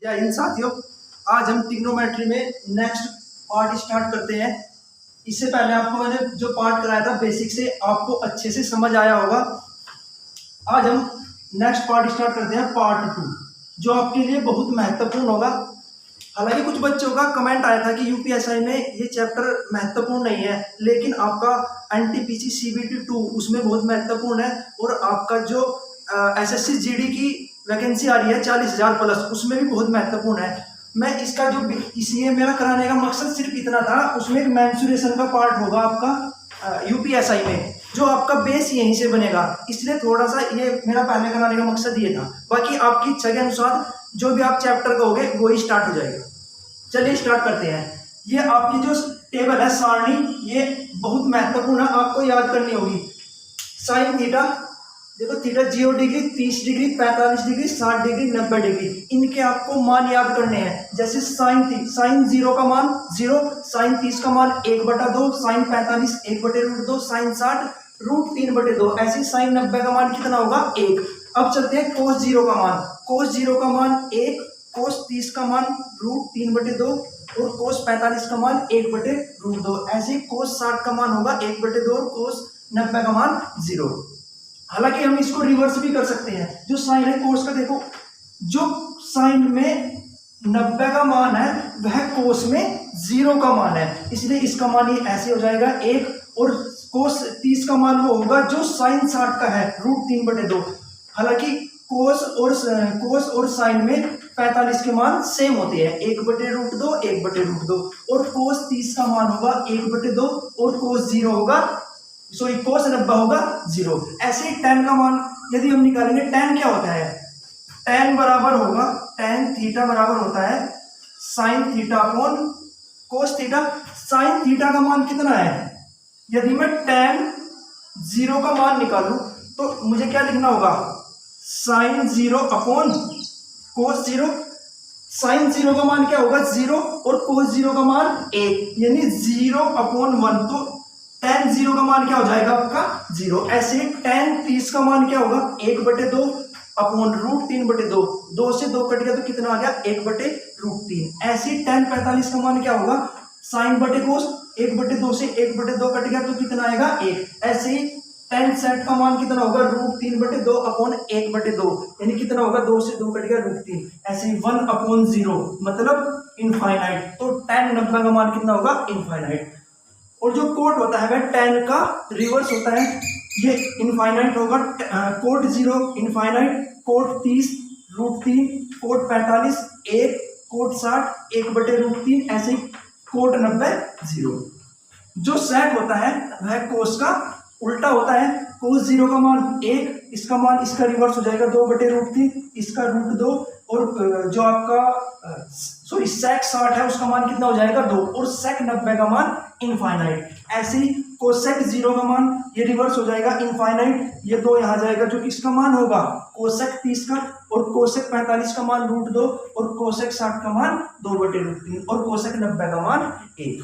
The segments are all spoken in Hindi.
या इन साथियों, आज हम ट्रिग्नोमेट्री में नेक्स्ट पार्ट स्टार्ट करते हैं। इससे पहले आपको मैंने जो पार्ट कराया था बेसिक से, आपको अच्छे से समझ आया होगा। आज हम नेक्स्ट पार्ट स्टार्ट करते हैं, पार्ट 2, जो आपके लिए बहुत महत्वपूर्ण होगा। हालांकि कुछ बच्चों का कमेंट आया था कि यूपीएसआई में ये चैप्टर महत्वपूर्ण नहीं है, लेकिन आपका एनटीपीसी सीबीटी 2 उसमें बहुत महत्वपूर्ण है। और आपका जो एसएससी जीडी की वैकेंसी आ रही है 40,000 प्लस, उसमें भी बहुत महत्वपूर्ण है। मैं इसका जो इसलिए मेरा कराने का मकसद सिर्फ इतना था, उसमें एक मेंसुरेशन का पार्ट होगा आपका यूपीएसआई में, जो आपका बेस यहीं से बनेगा। इसलिए थोड़ा सा ये मेरा पहले कराने का मकसद ये था। बाकी आपकी इच्छा के अनुसार जो भी आप चैप्टर कहोगे वही स्टार्ट हो जाएगा। चलिए स्टार्ट करते हैं। ये आपकी जो टेबल है सारणी, ये बहुत महत्वपूर्ण है, आपको याद करनी होगी। साइन थीटा, देखो theta 0 degree, 30 degree, 45 degree, 60 degree, 90 degree, इनके आपको मान याद करने हैं। जैसे साइन 0 का मान 0, साइन 30 का मान 1/2, साइन 45 1/√2, साइन 60 √3/2, ऐसे साइन 90 का मान कितना होगा 1। अब चलते हैं कोस 0 का मान। कोस 0 का मान 1, कोस 30 का मान √3/2 और कोस 45 का मान 1/√2, ऐसे कोस 60 का मान होगा 1/2 और कोस 90 का मान 0। हालांकि हम इसको रिवर्स भी कर सकते हैं। जो साइन है कोस का, देखो जो साइन में 90 का मान है वह कोस में 0 का मान है, इसलिए इसका मान ये ऐसे हो जाएगा 1। और कोस 30 का मान वो होगा जो साइन 60 का है √3/2। हालांकि कोस और साइन में 45 के मान सेम होते हैं, 1/√2 1/√2। और कोस 30 का मान होगा 1/2 और कोस 0 होगा, सॉरी कोस 90 होगा 0। ऐसे ही tan का मान यदि हम निकालेंगे, tan क्या होता है, tan बराबर होगा, tan थीटा बराबर होता है sine theta upon cos theta. Sine theta का मान कितना है, यदि मैं tan 0 का मान निकालूं तो मुझे क्या लिखना होगा, साइन 0 अपॉन कोस 0। साइन 0 का मान क्या होगा 0 और कोस 0 का मान 1, यानी 0/1। तो tan 0 का मान क्या हो जाएगा आपका 0। ऐसे tan 30 का मान क्या होगा 1/2 अपॉन √3/2, 2 से 2 कट गया तो कितना आ गया 1/√3। ऐसे tan 45 का मान क्या होगा साइन बटे कोस, 1/2 से 1/2 कट गया तो कितना आएगा 1। ऐसे ही tan 60 का मान कितना होगा √3/2 अपॉन 1/2, यानी कितना होगा 2 से 2 कट गया √3। ऐसे ही 1/0 मतलब इनफाइनाइट। तो tan 90 का मान कितना होगा इनफाइनाइट। और जो कोट होता है वह tan का रिवर्स होता है, ये इनफाइनाइट होगा। Cot 0 infinite, cot 30 √3, cot 45 1, cot 60 1/√3, ऐसे कोट 90 0। जो सेक होता है वह कोस का उल्टा होता है। कोस 0 का मान 1, इसका मान इसका रिवर्स हो जाएगा 2/√3, इसका √2। और जो आपका सॉरी सेक 60 है उसका मान कितना हो जाएगा 2, और सेक 90 का मान इनफाइनाइट। ऐसे ही कोसेक 0 का मान ये रिवर्स हो जाएगा इनफाइनाइट, ये 2 यहाँ जाएगा जो किसका मान होगा कोसेक 30 का। और कोसेक 45 का मान √2 और कोसेक 60 का मान 2/√3 और कोसेक 90 का मान 1।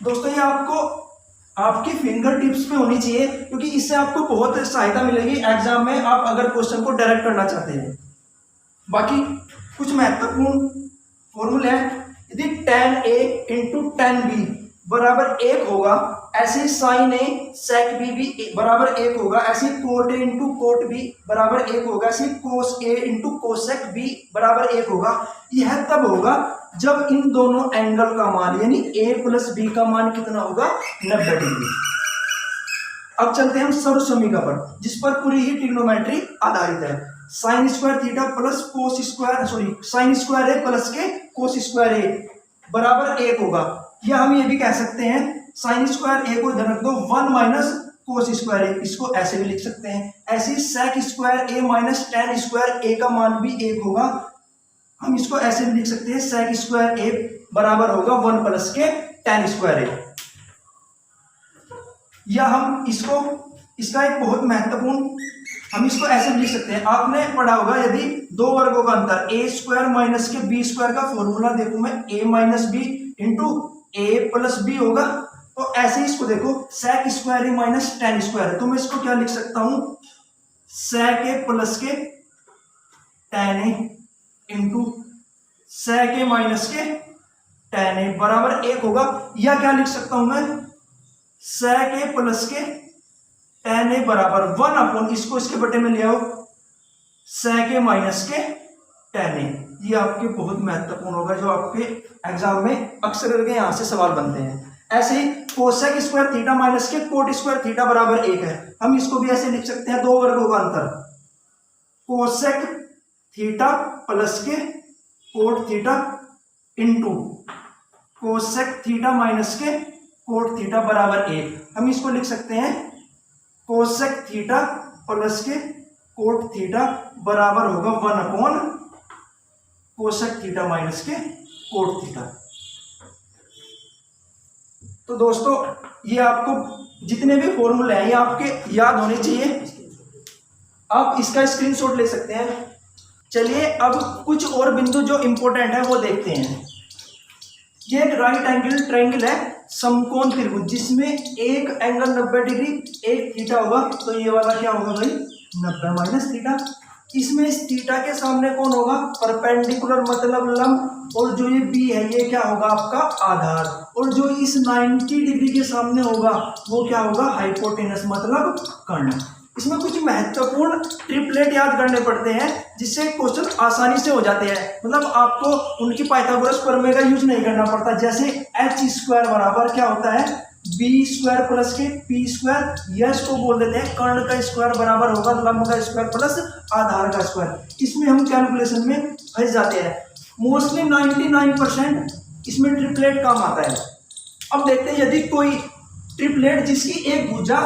दोस्तों ये आपको आपकी फिंगर टिप्स पे होनी चाहिए, क्योंकि इससे आपको बहुत सहायता मिलेगी एग्जाम में, आप अगर क्वेश्चन को डायरेक्ट करना चाहते हैं। बाकी कुछ महत्वपूर्ण फॉर्मूले हैं। यदि tan A into tan B बराबर 1 होगा, ऐसे साइन A sec B भी बराबर 1 होगा, ऐसे cot A into cot B बराबर 1 होगा, ऐसे cos A into cosec B बराबर 1 होगा। यह तब होगा जब इन दोनों एंगल का मान यानी A प्लस B का मान कितना होगा 90 डिग्री। अब चलते हैं हम सर्वसमीका पर, जिस पर पूरी ही ट्रिग्नोमेट्री आधारित है। Sine square theta plus cos square, sorry sine square A plus के कोस स्क्वायर ए बराबर 1 होगा। या हम ये भी कह सकते हैं साइन स्क्वायर ए को इधर रख दो 1 माइनस कोस स्क्वायर ए, इसको ऐसे भी लिख सकते हैं। ऐसे ही सेक square A minus tan square ए का मान भी 1 होगा, हम इसको ऐसे भी लिख सकते हैं सेक स्क्वायर ए बराबर होगा 1 प्लस के tan स्क्वायर ए। या हम इसको, इसका एक बहुत महत्वपूर्ण, हम इसको ऐसे भी लिख सकते हैं। आपने पढ़ा होगा यदि दो वर्गों का अंतर a स्क्वायर माइनस के b स्क्वायर का फॉर्मूला देखो मैं, a minus B into a plus B होगा। तो ऐसे ही इसको देखो sec square A minus tan square है, तो मैं इसको क्या लिख सकता हूं सेक ए प्लस के tan A into sec a minus के tan a बराबर 1 होगा। या क्या लिख सकता हूं मैं, sec a प्लस के tan a बराबर 1 अपॉन, इसको इसके बटे में ले आओ, sec a माइनस के tan a। ये आपके बहुत महत्वपूर्ण होगा, जो आपके एग्जाम में अक्सर करके यहां से सवाल बनते हैं। ऐसे ही कोसेक स्क्वायर थीटा माइनस के कोट स्क्वायर थीटा बराबर 1 है। हम इसको भी ऐसे लिख सकते हैं, दो वर्गों का अंतर, कोसेक थीटा प्लस के cot theta into cosec theta minus के कोट थीटा बराबर 1। हम इसको लिख सकते हैं कोसेक थीटा प्लस के कोट थीटा बराबर होगा 1 अपॉन कोसेक थीटा माइनस के कोट थीटा। तो दोस्तों ये आपको जितने भी फॉर्मूले हैं ये आपके याद होने चाहिए। आप इसका स्क्रीनशॉट ले सकते हैं। चलिए अब कुछ और बिंदु जो इंपॉर्टेंट है वो देखते हैं। ये एक राइट एंगल ट्रायंगल है, समकोण त्रिभुज, जिसमें एक एंगल 90 डिग्री, एक थीटा होगा। तो ये वाला क्या होगा भाई, 90 माइनस थीटा। इसमें इस थीटा के सामने कौन होगा, परपेंडिकुलर मतलब लंब, और जो ये बी है ये क्या होगा आपका आधार, और जो इस 90 डिग्री के सामने होगा वो क्या होगा, हाइपोटेनस मतलब कर्ण। इसमें कुछ महत्वपूर्ण ट्रिपलेट याद करने पड़ते हैं जिससे क्वेश्चन आसानी से हो जाते हैं। मतलब आपको उनकी पाइथागोरस प्रमेय का यूज नहीं करना पड़ता। जैसे एच स्क्वायर बराबर क्या होता है, बी स्क्वायर प्लस के पी स्क्वायर, यस को बोल देते हैं कर्ण का स्क्वायर बराबर होगा लंब का स्क्वायर प्लस आधार का स्क्वायर। इसमें हम कैलकुलेशन में फंस जाते हैं। मोस्टली 99% इसमें ट्रिपलेट काम आता है। अब देखते हैं यदि कोई ट्रिपलेट जिसकी एक भुजा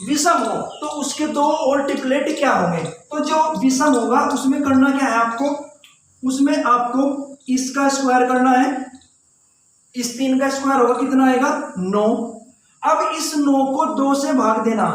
विषम हो तो उसके दो और ट्रिपलेट क्या होंगे। तो जो विषम होगा उसमें करना क्या है आपको, उसमें आपको इसका स्क्वायर करना है, इस 3 का स्क्वायर होगा कितना आएगा 9। अब इस 9 को 2 से भाग देना,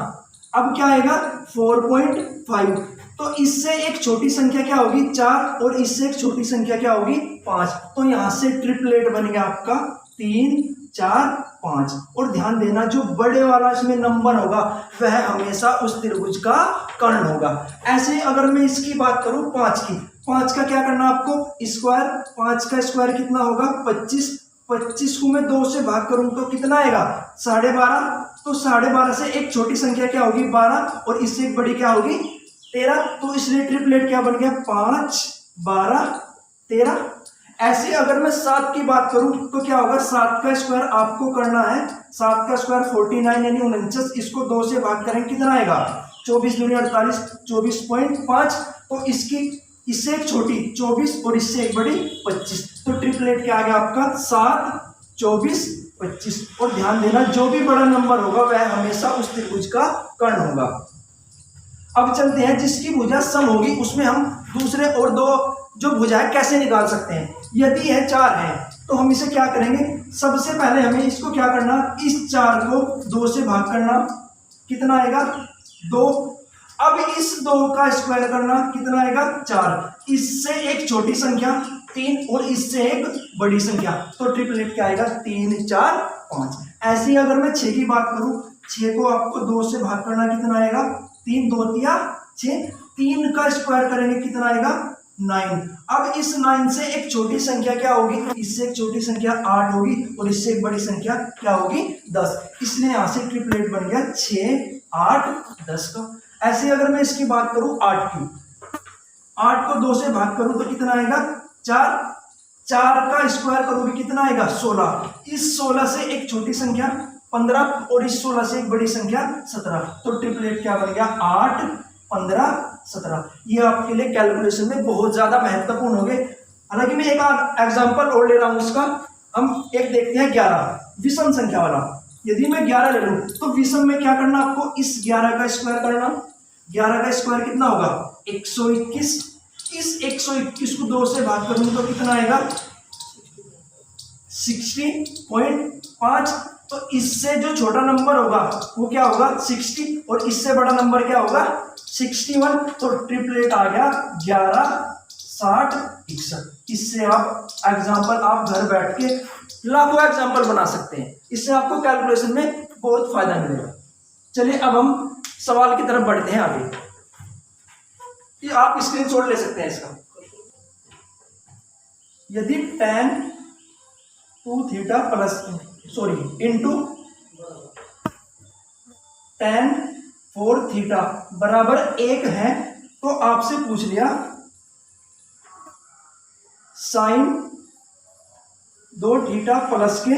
अब क्या आएगा 4.5। तो इससे एक छोटी संख्या क्या होगी 4, और इससे एक छोटी संख्या क्या होगी 5। तो यहां से ट्रिपलेट बन गया आपका 3 4 5। और ध्यान देना जो बड़े वाला इसमें नंबर होगा वह हमेशा उस त्रिभुज का कर्ण होगा। ऐसे ही अगर मैं इसकी बात करूं 5 की, 5 का क्या करना आपको स्क्वायर, 5 का स्क्वायर कितना होगा 25। 25 को मैं 2 से भाग करूं तो कितना आएगा 12.5। तो 12.5 से एक छोटी संख्या क्या होगी 12, और इससे एक बड़ी क्या होगी 13। तो इसलिए ट्रिपलेट क्या बन गया 5 12 13। ऐसे अगर मैं 7 की बात करूं तो क्या होगा, 7 का स्क्वायर आपको करना है, 7 का स्क्वायर 49 यानी 49। इसको 2 से भाग करें कितना आएगा 24 दूनी 48, 24.5। तो इसकी इससे एक छोटी 24 और इससे एक बड़ी 25। तो ट्रिपलेट क्या आ गया आपका 7 24 25। और ध्यान देना जो भी बड़ा नंबर होगा वह हमेशा उस त्रिभुज का कर्ण होगा। अब चलते हैं जिसकी भुजा सम होगी उसमें हम दूसरे और दो जो भुजाएं कैसे निकाल सकते हैं। यदि यह 4 है तो हम इसे क्या करेंगे, सबसे पहले हमें इसको क्या करना, इस 4 को 2 से भाग करना, कितना आएगा 2। अब इस 2 का स्क्वायर करना कितना आएगा 4। इससे एक छोटी संख्या 3 और इससे एक बड़ी संख्या, तो ट्रिपलेट क्या आएगा 3 4 5। ऐसे ही अगर मैं 6 की बात करूं, 6 को आपको 2 से भाग करना कितना आएगा 3 2 तिया 6। 3 का स्क्वायर करेंगे कितना आएगा 9। अब इस 9 से एक छोटी संख्या क्या होगी, इससे एक छोटी संख्या 8 होगी और इससे एक बड़ी संख्या क्या होगी 10। इसलिए यहां से ट्रिपलेट बन गया 6 8 10 का। ऐसे अगर मैं इसकी बात करूं 8 की, 8 को 2 से भाग करूं तो कितना आएगा 4। 4 का स्क्वायर करोगे कितना आएगा 16। इस 16 से एक छोटी संख्या 15 और इस 16 से एक बड़ी संख्या 17। तो ट्रिपलेट क्या बन गया 8 15 17। ये आपके लिए कैलकुलेशन में बहुत ज्यादा महत्वपूर्ण हो गए। हालांकि मैं एक एग्जांपल और ले रहा हूं उसका। हम एक देखते हैं 11 विषम संख्या वाला। यदि मैं 11 ले लूं तो विषम में क्या करना आपको, इस 11 का स्क्वायर करना। 11 का स्क्वायर कितना होगा 121। इस 121 को 2 से भाग करूं तो कितना आएगा 60.5। तो इससे जो छोटा नंबर होगा वो क्या होगा 60 और इससे बड़ा नंबर क्या होगा 61। तो ट्रिपलेट आ गया 11 60 61। इससे आप एग्जांपल आप घर बैठ के लाखों एग्जांपल बना सकते हैं। इससे आपको कैलकुलेशन में बहुत फायदा मिलेगा। चलिए अब हम सवाल की तरफ बढ़ते हैं आगे। ये आप स्क्रीनशॉट ले सकते हैं इसका। यदि tan 2 theta plus into tan 4 theta बराबर 1 है, तो आपसे पूछ लिया साइन 2 थीटा प्लस के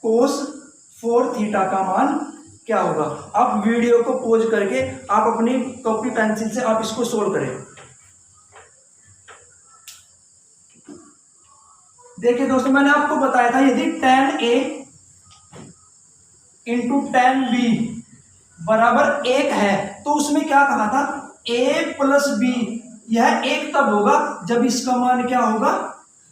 कोस 4 थीटा का मान क्या होगा। आप वीडियो को पॉज करके आप अपनी कॉपी पेंसिल से आप इसको सोल्व करें। देखिए दोस्तों, मैंने आपको बताया था यदि tan A into tan B बराबर 1 है, तो उसमें क्या कहा था, A प्लस B। यह 1 तब होगा जब इसका मान क्या होगा,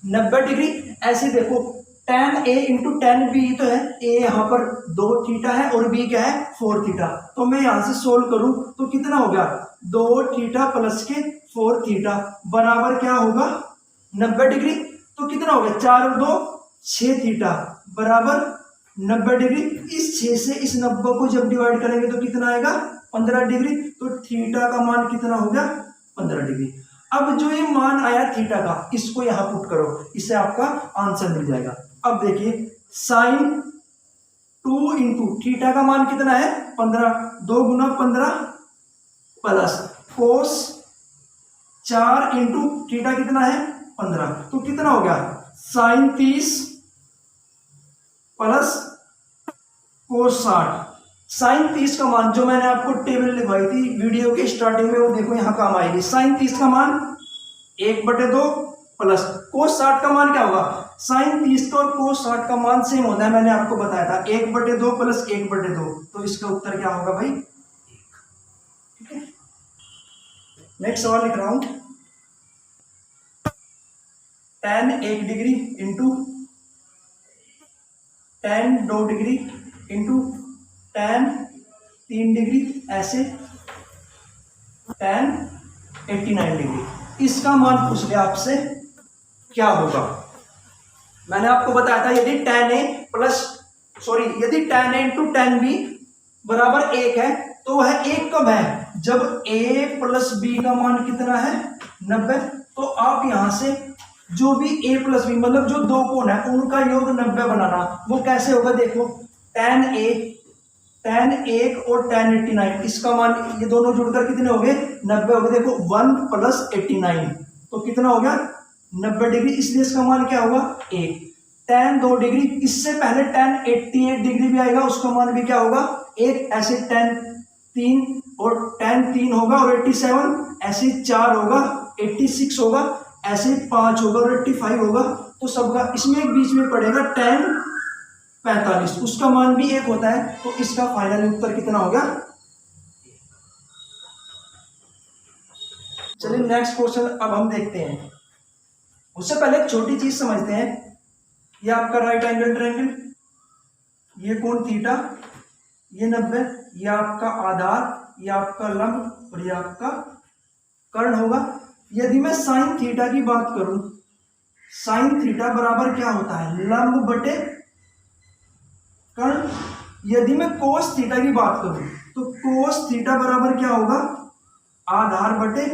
90 डिग्री। ऐसे देखो tan A into tan B तो है, A यहाँ पर 2 थीटा है और B क्या है 4 थीटा। तो मैं यहां से सोल्व करूं तो कितना हो गया, 2 थीटा प्लस के 4 थीटा बराबर क्या होगा 90 डिग्री। तो कितना हो गया, 4 और 2 6 थीटा बराबर 90 डिग्री। इस 6 से इस 90 को जब डिवाइड करेंगे तो कितना आएगा 15 डिग्री। तो थीटा का मान कितना हो गया 15 डिग्री। अब जो ये मान आया थीटा का, इसको यहां पुट करो, इससे आपका आंसर मिल जाएगा। अब देखिए साइन 2 इंटू थीटा का मान कितना है 15, 2 गुना 15 प्लस कोस 4 इंटू थीटा कितना है 15, तो कितना हो गया साइन 30 प्लस कोस 60। साइन 30 का मान जो मैंने आपको टेबल लिखवाई थी वीडियो के स्टार्टिंग में, वो देखो यहां काम आएगी। साइन 30 का मान 1/2 प्लस कोस 60 का मान क्या होगा, साइन 30 का और कोस 60 का मान सेम होता है, मैंने आपको बताया था 1/2 प्लस 1/2। तो इसका उत्तर क्या होगा भाई 1। ठीक है, नेक्स्ट सवाल लिख रहा हूं, tan 1 degree into tan 2 degree into tan 3 degree ऐसे tan 89 डिग्री, इसका मान पूछ लिया आपसे क्या होगा। मैंने आपको बताया था यदि tan A यदि tan A into tan B बराबर 1 है, तो वह 1 कब है, जब A प्लस B का मान कितना है 90। तो आप यहां से जो भी A प्लस B मतलब जो दो कोण है उनका योग 90 बनाना। वो कैसे होगा, देखो tan 1 और tan 89, इसका मान ये दोनों जुड़कर कितने हो गए 90 हो गए। देखो 1 प्लस 89 तो कितना हो गया 90 डिग्री, इसलिए इसका मान क्या होगा 1। tan 2 डिग्री, इससे पहले tan 88 डिग्री भी आएगा, उसका मान भी क्या होगा 1। ऐसे tan 3 और tan 3 होगा और 87, ऐसे 4 होगा 86 होगा, ऐसे 5 होगा और 85 होगा। तो सबका इसमें एक बीच में पड़ेगा tan 45, उसका मान भी 1 होता है। तो इसका फाइनल उत्तर कितना होगा। चलिए नेक्स्ट क्वेश्चन अब हम देखते हैं। उससे पहले एक छोटी चीज समझते हैं, ये आपका राइट एंगल ट्रायंगल, ये कोण थीटा, ये 90, ये आपका आधार, ये आपका लंब और ये आपका कर्ण होगा। यदि मैं साइन थीटा की बात करूं, साइन थीटा बराबर क्या होता है लंब बटे कर्ण। यदि मैं कोस थीटा की बात करूं तो कोस थीटा बराबर क्या होगा आधार बटे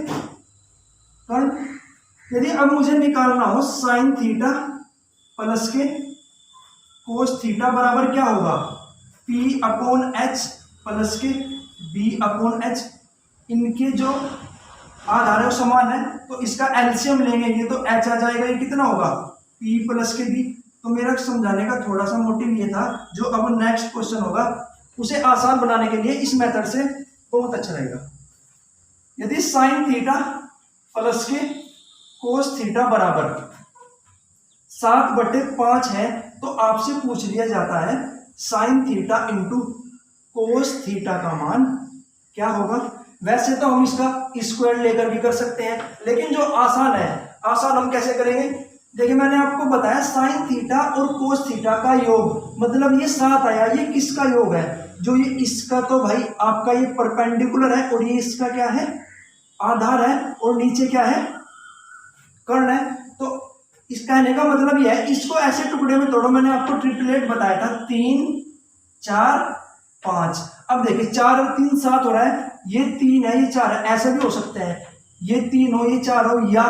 कर्ण। यदि अब मुझे निकालना हो साइन थीटा प्लस के कोस थीटा बराबर क्या होगा P/H प्लस के B/H। इनके जो आधार है वो समान है, तो इसका एलसीएम लेंगे ये तो H आ जाएगा, ये कितना होगा P प्लस के B। तो मेरा समझाने का थोड़ा सा मोटिव ये था, जो अब नेक्स्ट क्वेश्चन होगा उसे आसान बनाने के लिए इस मेथड से बहुत अच्छा रहेगा। यदि साइन थीटा प्लस के कोस थीटा बराबर 7/5 है, तो आपसे पूछ लिया जाता है sine theta into cos theta का मान क्या होगा। वैसे तो हम इसका स्क्वायर लेकर भी कर सकते हैं, लेकिन जो आसान है, आसान हम कैसे करेंगे, देखिए मैंने आपको बताया साइन थीटा और कोस थीटा का योग, मतलब ये 7 आया, ये किसका योग है, जो ये इसका तो भाई आपका ये परपेंडिकुलर है और ये इसका क्या है आधार है और नीचे क्या है कर्ण है। तो इस कहने का मतलब यह है, इसको ऐसे टुकड़े में तोड़ो, मैंने आपको ट्रिपलेट बताया था 3 4 5। अब देखिए 4 और 3 7 हो रहा है, ये 3 है ये 4 है, ऐसा भी हो सकता है ये 3 हो ये 4 हो, या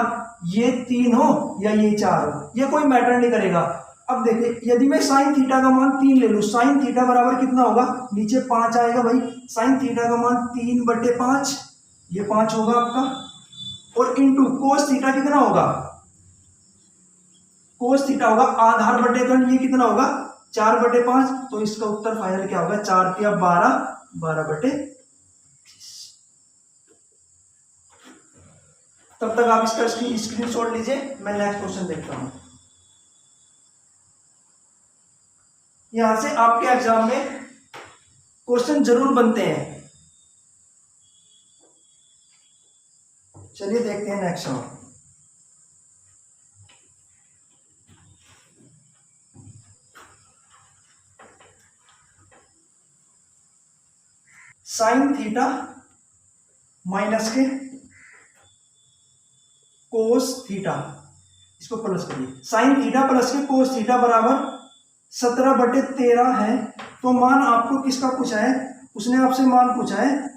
ये 3 हो या ये 4 हो, ये कोई मैटर नहीं करेगा। अब देखिए यदि मैं साइन थीटा का मान 3 ले लूँ, साइन थीटा बराबर कितना होगा, नीचे 5 आएगा भाई, साइन थीटा का मान 3/5, ये 5 होगा आपका, और इंटू कोस थीटा कितना होगा, कोस थीटा होगा आधार बटे कर्ण, ये कितना होगा 4/5, तो इसका उत्तर फाइनल क्या होगा, 4 या 12, 12/। तब तक आप इसका स्क्रीनशॉट लीजिए, मैं नेक्स्ट क्वेश्चन देखता हूं। यहां से आपके एग्जाम में क्वेश्चन जरूर बनते हैं। चलिए देखते हैं नेक्स्ट सवाल। साइन थीटा माइनस के कोस थीटा, इसको प्लस करिए, साइन थीटा प्लस के कोस थीटा बराबर 17/13 है। तो मान आपको किसका पूछा है, उसने आपसे मान पूछा है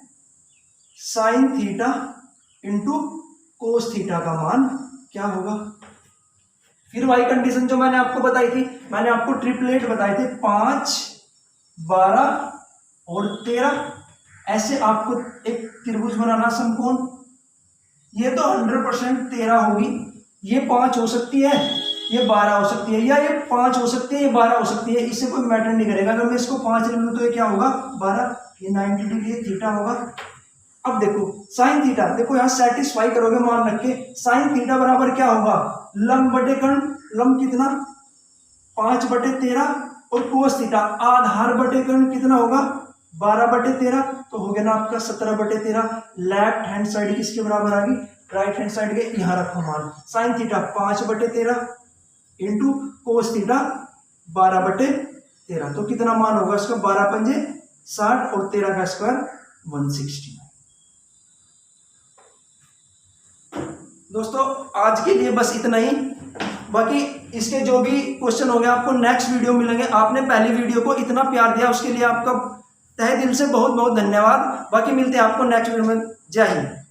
sine theta into cos theta का मान क्या होगा। फिर वही कंडीशन जो मैंने आपको बताई थी, मैंने आपको ट्रिपलेट बताए थे 5, 12 और 13। ऐसे आपको एक त्रिभुज बनाना समकोण, ये तो 100% 13 होगी, ये 5 हो सकती है, ये 12 हो सकती है, या ये 5 हो सकती है, ये 12 हो सकती है, इससे कोई मैटर नहीं करेगा। अगर मैं इसको 5 ले लूँ तो ये क्या होगा 12, ये 90 डिग्री थीटा होगा। अब देखो साइन थीटा, देखो यहाँ सेटिस्फाई करोगे मान रख के, साइन थीटा बराबर क्या होगा, लंब बटे कर्ण, लंब कितना 5/13, और कोस थीटा आधार बटे कर्ण कितना होगा 12/13, तो हो गया ना आपका 17/13। लेफ्ट हैंड साइड किसके बराबर आ गई, राइट हैंड साइड के, यहां रखो मान, sine theta 5/13 into cos theta 12/13, तो कितना मान होगा इसका 12×5 = 60 और 13 का स्क्वायर 160। दोस्तों आज के लिए बस इतना ही, बाकी इसके जो भी क्वेश्चन हो गए आपको नेक्स्ट वीडियो मिलेंगे। आपने पहली वीडियो को इतना प्यार दिया उसके लिए आपका तहे दिल से बहुत बहुत धन्यवाद। बाकी मिलते हैं आपको नेक्स्ट वीडियो में। जय हिंद।